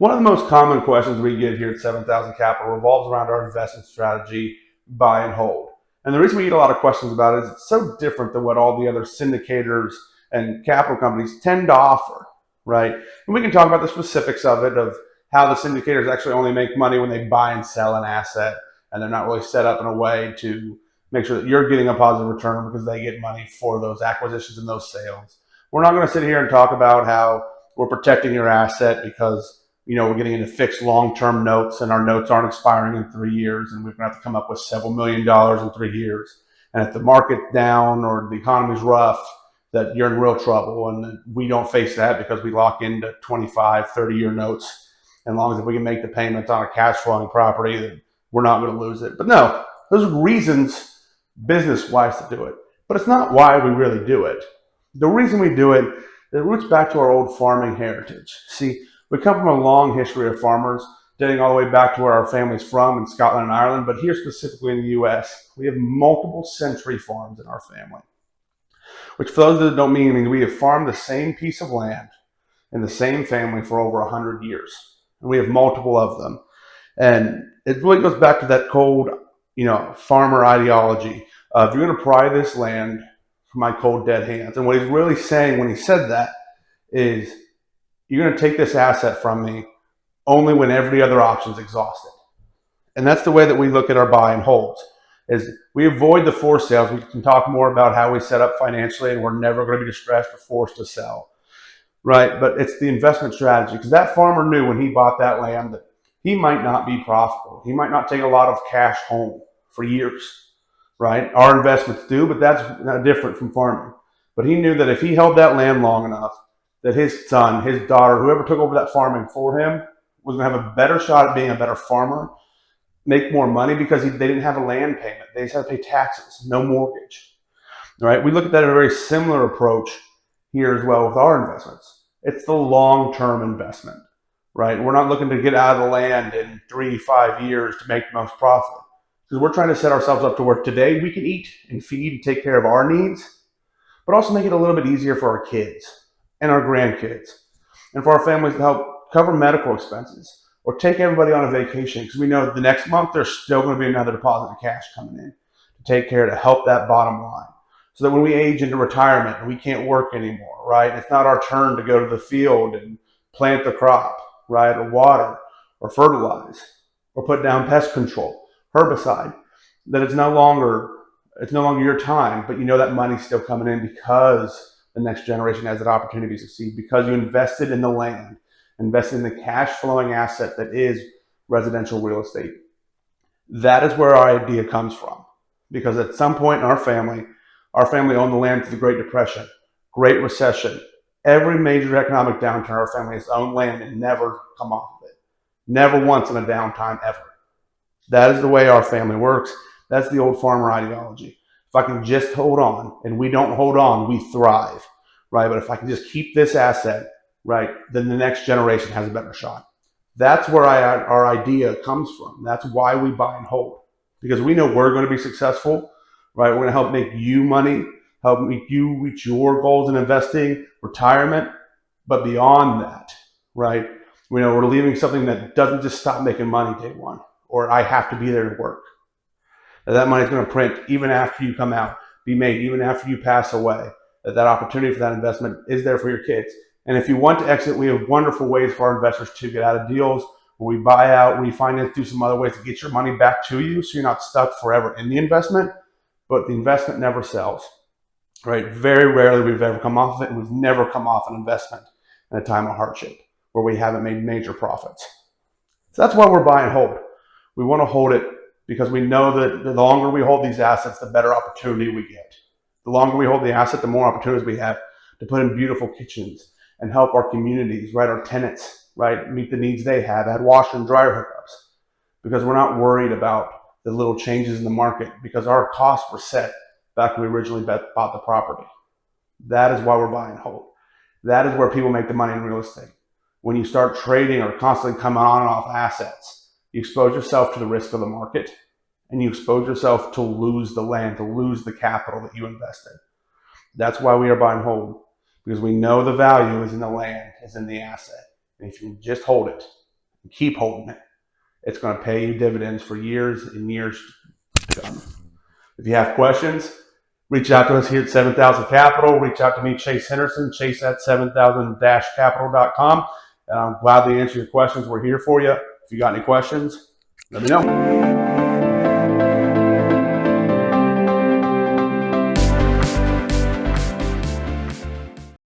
One of the most common questions we get here at 7,000 Capital revolves around our investment strategy, buy and hold. And the reason we get a lot of questions about it is it's so different than what all the other syndicators and capital companies tend to offer, right? And we can talk about the specifics of it, of how the syndicators actually only make money when they buy and sell an asset, and they're not really set up in a way to make sure that you're getting a positive return because they get money for those acquisitions and those sales. We're not going to sit here and talk about how we're protecting your asset because we're getting into fixed long-term notes and our notes aren't expiring in 3 years and we're going to have to come up with several $1,000,000 in 3 years. And if the market's down or the economy's rough, that you're in real trouble. And we don't face that because we lock into 25, 30-year notes. And as long as we can make the payments on a cash flowing property, then we're not going to lose it. But no, those are reasons business-wise to do it. But it's not why we really do it. The reason we do it roots back to our old farming heritage. See, we come from a long history of farmers, dating all the way back to where our family's from in Scotland and Ireland, but here specifically in the U.S., we have multiple century farms in our family. Which for those that don't mean we have farmed the same piece of land in the same family for over 100 years. And we have multiple of them. And it really goes back to that cold, farmer ideology of you're going to pry this land from my cold dead hands. And what he's really saying when he said that is, you're going to take this asset from me only when every other option is exhausted. And that's the way that we look at our buy and holds, is we avoid the forced sales. We can talk more about how we set up financially and we're never going to be distressed or forced to sell, right? But it's the investment strategy, because that farmer knew when he bought that land that he might not be profitable. He might not take a lot of cash home for years, right? Our investments do, but that's not different from farming. But he knew that if he held that land long enough, that his son, his daughter, whoever took over that farming for him was going to have a better shot at being a better farmer, make more money because they didn't have a land payment. They just had to pay taxes, no mortgage. All right, we look at that in a very similar approach here as well with our investments. It's the long-term investment, right? We're not looking to get out of the land in 3-5 years to make the most profit, because we're trying to set ourselves up to where today we can eat and feed and take care of our needs, but also make it a little bit easier for our kids and our grandkids, and for our families to help cover medical expenses or take everybody on a vacation, because we know the next month there's still going to be another deposit of cash coming in to take care, to help that bottom line, so that when we age into retirement and we can't work anymore, right? It's not our turn to go to the field and plant the crop, right? Or water or fertilize or put down pest control, herbicide, that it's no longer your time, but that money's still coming in because the next generation has that opportunity to succeed, because you invested in the land, invested in the cash flowing asset that is residential real estate. That is where our idea comes from. Because at some point in our family owned the land through the Great Depression, Great Recession, every major economic downturn, our family has owned land and never come off of it. Never once in a downtime ever. That is the way our family works. That's the old farmer ideology. If I can just hold on, and we don't hold on, we thrive, right? But if I can just keep this asset, right, then the next generation has a better shot. That's where our idea comes from. That's why we buy and hold, because we know we're going to be successful, right? We're going to help make you money, help make you reach your goals in investing, retirement. But beyond that, right, we're leaving something that doesn't just stop making money day one, or I have to be there to work. That money is going to print even after you come out, be made even after you pass away. That opportunity for that investment is there for your kids. And if you want to exit, we have wonderful ways for our investors to get out of deals, where we buy out, refinance, do some other ways to get your money back to you, so you're not stuck forever in the investment, but the investment never sells, right? Very rarely we've ever come off of it, and we've never come off an investment in a time of hardship where we haven't made major profits. So that's why we're buy and hold. We want to hold it because we know that the longer we hold these assets, the better opportunity we get. The longer we hold the asset, the more opportunities we have to put in beautiful kitchens and help our communities, right, our tenants, right, meet the needs they have, add washer and dryer hookups, because we're not worried about the little changes in the market, because our costs were set back when we originally bought the property. That is why we're buy and hold. That is where people make the money in real estate. When you start trading or constantly coming on and off assets, you expose yourself to the risk of the market, and you expose yourself to lose the land, to lose the capital that you invested. That's why we are buy and hold, because we know the value is in the land, is in the asset. And if you just hold it, Keep holding it. It's going to pay you dividends for years and years to come. If you have questions, reach out to us here at 7000 Capital. Reach out to me, Chase Henderson, chase at 7000-capital.com. And I'm glad to answer your questions. We're here for you. If you got any questions, let me know.